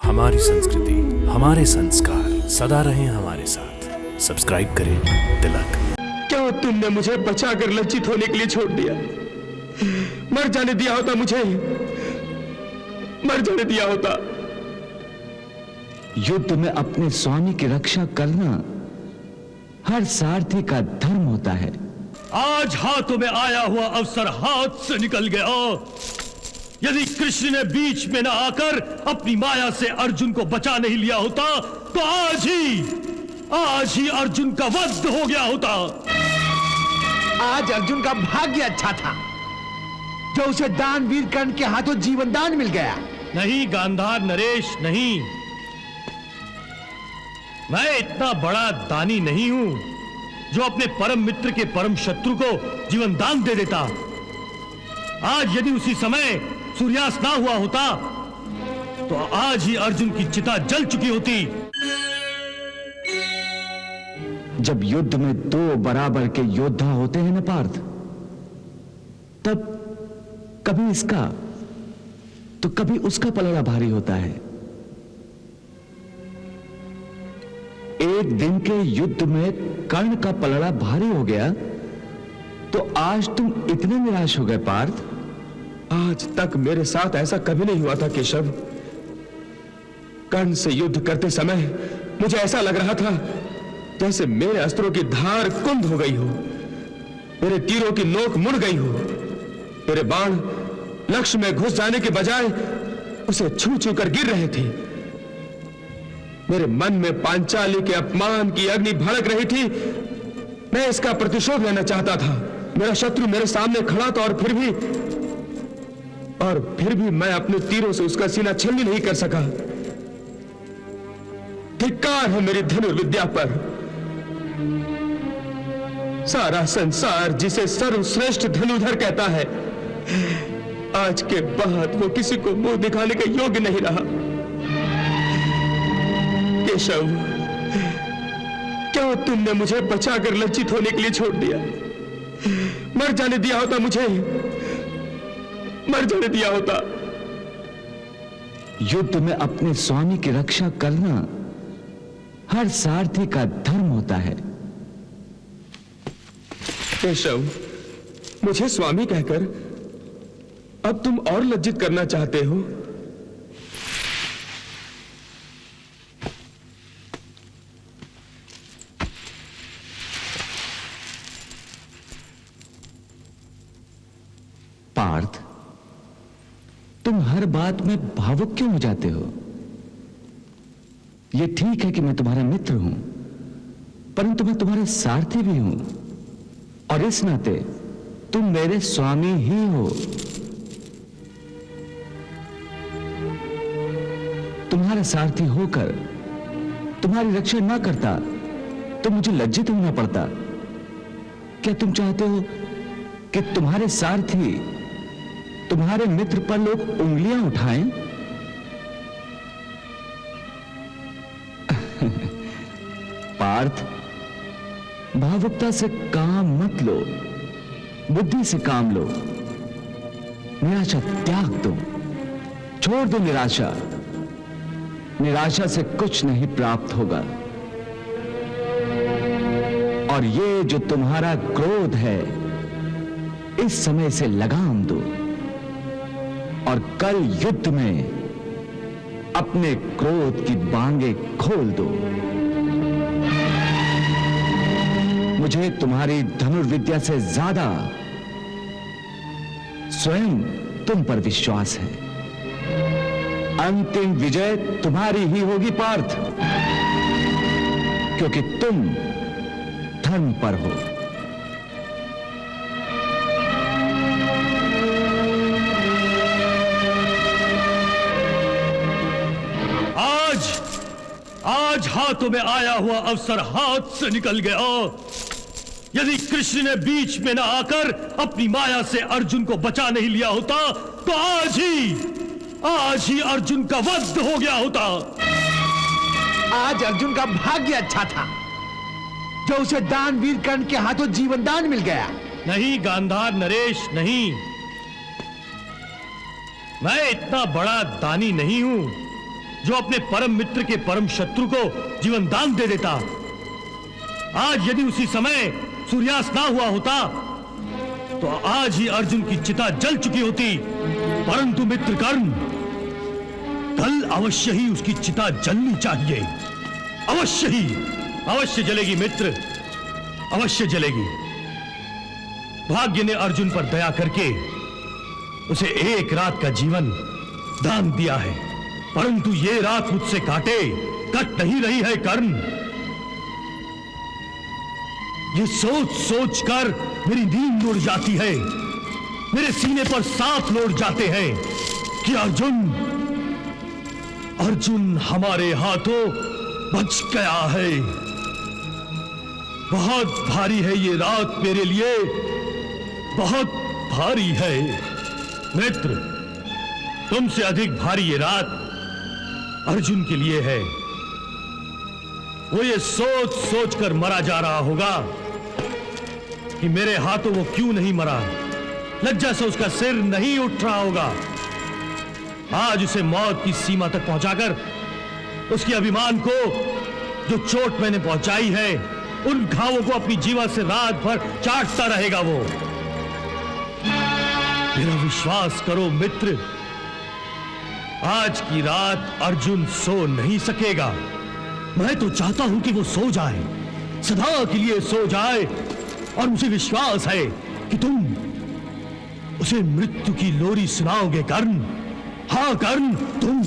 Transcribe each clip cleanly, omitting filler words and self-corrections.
हमारी संस्कृति, हमारे संस्कार सदा रहें हमारे साथ। सब्सक्राइब करें तिलक। क्या तुमने मुझे बचाकर लज्जित होने के लिए छोड़ दिया? मर जाने दिया होता, मुझे मर जाने दिया होता। युद्ध में अपने स्वामी की रक्षा करना हर सारथी का धर्म होता है। आज हाथों में आया हुआ अवसर हाथ से निकल गया। यदि कृष्ण ने बीच में न आकर अपनी माया से अर्जुन को बचा नहीं लिया होता तो आज ही अर्जुन का वध हो गया होता। आज अर्जुन का भाग्य अच्छा था जो उसे दानवीर कर्ण के हाथों जीवन दान मिल गया। नहीं गांधार नरेश, नहीं, मैं इतना बड़ा दानी नहीं हूं जो अपने परम मित्र के परम शत्रु को जीवन दान दे देता। आज यदि उसी समय सूर्यास्त ना हुआ होता तो आज ही अर्जुन की चिता जल चुकी होती। जब युद्ध में दो बराबर के योद्धा होते हैं न पार्थ, तब कभी इसका तो कभी उसका पलड़ा भारी होता है। एक दिन के युद्ध में कर्ण का पलड़ा भारी हो गया तो आज तुम इतने निराश हो गए पार्थ? आज तक मेरे साथ ऐसा कभी नहीं हुआ था केशव। कर्ण से युद्ध करते समय मुझे ऐसा लग रहा था जैसे मेरे अस्त्रों की धार कुंद हो गई हो, मेरे तीरों की नोक मुड़ गई हो, मेरे बाण लक्ष्य में घुस जाने के बजाय उसे छू छू कर गिर रहे थे। मेरे मन में पांचाली के अपमान की अग्नि भड़क रही थी। मैं इसका प्रतिशोध लेना चाहता था। मेरा शत्रु मेरे सामने खड़ा था और फिर भी मैं अपने तीरों से उसका सीना छलनी नहीं कर सका। धिक्कार है मेरी धनुर्विद्या पर। सारा संसार जिसे सर्वश्रेष्ठ धनुर्धर कहता है, आज के बाद वो किसी को मुंह दिखाने का योग्य नहीं रहा। केशव, क्या तुमने मुझे बचाकर लज्जित होने के लिए छोड़ दिया? मर जाने दिया होता, मुझे मर जाने दिया होता। युद्ध में अपने स्वामी की रक्षा करना हर सारथी का धर्म होता है। केशव, मुझे स्वामी कहकर अब तुम और लज्जित करना चाहते हो? पार्थ, तुम हर बात में भावुक क्यों हो जाते हो? यह ठीक है कि मैं तुम्हारा मित्र हूं, परंतु मैं तुम्हारे सारथी भी हूं और इस नाते तुम मेरे स्वामी ही हो। तुम्हारा सारथी होकर तुम्हारी रक्षा ना करता तो मुझे लज्जित होना पड़ता। क्या तुम चाहते हो कि तुम्हारे सारथी तुम्हारे मित्र पर लोग उंगलियां उठाएं? पार्थ, भावुकता से काम मत लो, बुद्धि से काम लो। निराशा त्याग दो, छोड़ दो निराशा। निराशा से कुछ नहीं प्राप्त होगा। और ये जो तुम्हारा क्रोध है, इस समय से लगाम दो और कल युद्ध में अपने क्रोध की बांगे खोल दो। मुझे तुम्हारी धनुर्विद्या से ज्यादा स्वयं तुम पर विश्वास है। अंतिम विजय तुम्हारी ही होगी पार्थ, क्योंकि तुम धर्म पर हो। आज हाथों में आया हुआ अवसर हाथ से निकल गया। यदि कृष्ण ने बीच में न आकर अपनी माया से अर्जुन को बचा नहीं लिया होता तो आज ही अर्जुन का वध हो गया होता। आज अर्जुन का भाग्य अच्छा था जो उसे दानवीर कर्ण के हाथों जीवन दान मिल गया। नहीं गांधार नरेश, नहीं, मैं इतना बड़ा दानी नहीं हूं जो अपने परम मित्र के परम शत्रु को जीवन दान दे देता, आज यदि उसी समय सूर्यास्त ना हुआ होता तो आज ही अर्जुन की चिता जल चुकी होती। परंतु मित्र कर्ण, कल अवश्य ही उसकी चिता जलनी चाहिए। अवश्य ही, अवश्य जलेगी मित्र, अवश्य जलेगी। भाग्य ने अर्जुन पर दया करके उसे एक रात का जीवन दान दिया है, परंतु ये रात मुझसे कट नहीं रही है कर्ण। ये सोच सोच कर मेरी नींद उड़ जाती है, मेरे सीने पर सांप लौट जाते हैं कि अर्जुन हमारे हाथों बच गया है। बहुत भारी है ये रात मेरे लिए, बहुत भारी है मित्र। तुमसे अधिक भारी ये रात अर्जुन के लिए है। वो ये सोच सोच कर मरा जा रहा होगा कि मेरे हाथों वो क्यों नहीं मरा। लज्जा से उसका सिर नहीं उठ रहा होगा। आज उसे मौत की सीमा तक पहुंचाकर उसके अभिमान को जो चोट मैंने पहुंचाई है, उन घावों को अपनी जीवा से रात भर चाटता रहेगा वो। मेरा विश्वास करो मित्र, आज की रात अर्जुन सो नहीं सकेगा। मैं तो चाहता हूं कि वो सो जाए, सदा के लिए सो जाए, और मुझे विश्वास है कि तुम उसे मृत्यु की लोरी सुनाओगे कर्ण। हाँ कर्ण, तुम।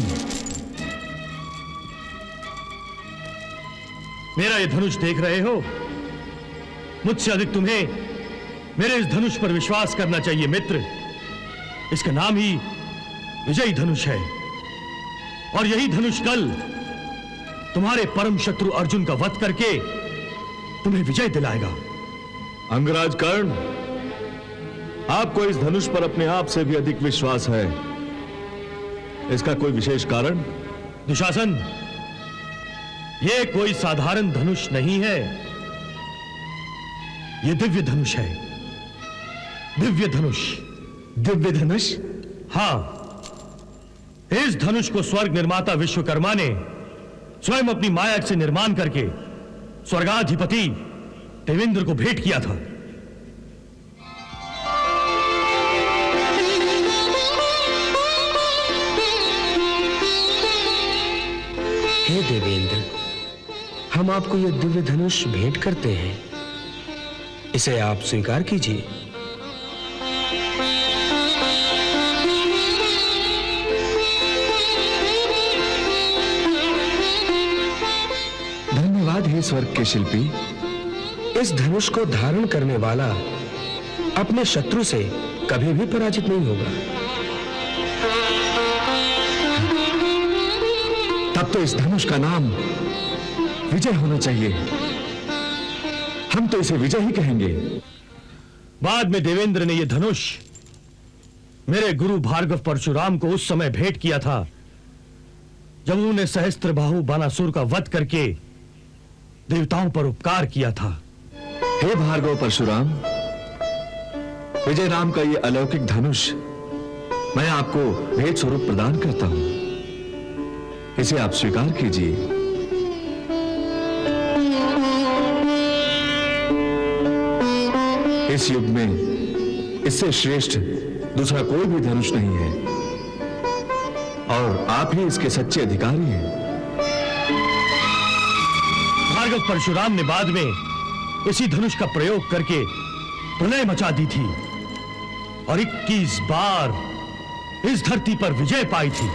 मेरा ये धनुष देख रहे हो, मुझसे अधिक तुम्हें मेरे इस धनुष पर विश्वास करना चाहिए मित्र। इसका नाम ही विजयी धनुष है, और यही धनुष कल तुम्हारे परम शत्रु अर्जुन का वध करके तुम्हें विजय दिलाएगा। अंगराज कर्ण, आपको इस धनुष पर अपने आप से भी अधिक विश्वास है। इसका कोई विशेष कारण? दुशासन, यह कोई साधारण धनुष नहीं है, यह दिव्य धनुष है। दिव्य धनुष। दिव्य धनुष? हां, इस धनुष को स्वर्ग निर्माता विश्वकर्मा ने स्वयं अपनी माया से निर्माण करके स्वर्गाधिपति देवेंद्र को भेंट किया था। हे देवेंद्र, हम आपको यह दिव्य धनुष भेंट करते हैं, इसे आप स्वीकार कीजिए। धन्यवाद हे स्वर्ग के शिल्पी। इस धनुष को धारण करने वाला अपने शत्रु से कभी भी पराजित नहीं होगा। तब तो इस धनुष का नाम विजय होना चाहिए। हम तो इसे विजय ही कहेंगे। बाद में देवेंद्र ने यह धनुष मेरे गुरु भार्गव परशुराम को उस समय भेंट किया था जब उन्होंने सहस्त्रबाहु बानासुर का वध करके देवताओं पर उपकार किया था। हे भार्गव परशुराम, विजय नाम का ये अलौकिक धनुष मैं आपको भेंट स्वरूप प्रदान करता हूं। इसे आप स्वीकार कीजिए। इस युग में इससे श्रेष्ठ दूसरा कोई भी धनुष नहीं है, और आप ही इसके सच्चे अधिकारी हैं। भार्गव परशुराम ने बाद में इसी धनुष का प्रयोग करके प्रलय मचा दी थी और 21 बार इस धरती पर विजय पाई थी।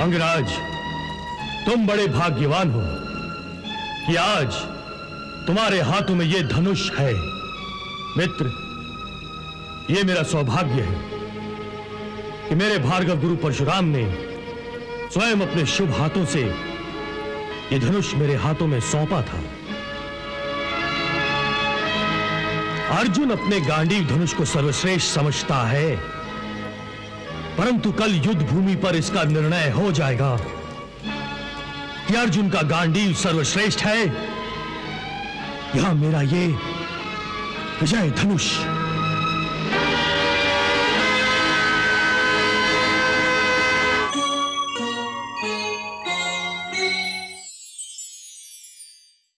अंगराज, तुम बड़े भाग्यवान हो कि आज तुम्हारे हाथों में यह धनुष है। मित्र, यह मेरा सौभाग्य है कि मेरे भार्गव गुरु परशुराम ने स्वयं अपने शुभ हाथों से यह धनुष मेरे हाथों में सौंपा था। अर्जुन अपने गांडीव धनुष को सर्वश्रेष्ठ समझता है, परंतु कल युद्ध भूमि पर इसका निर्णय हो जाएगा कि अर्जुन का गांडीव सर्वश्रेष्ठ है या मेरा ये विजय धनुष।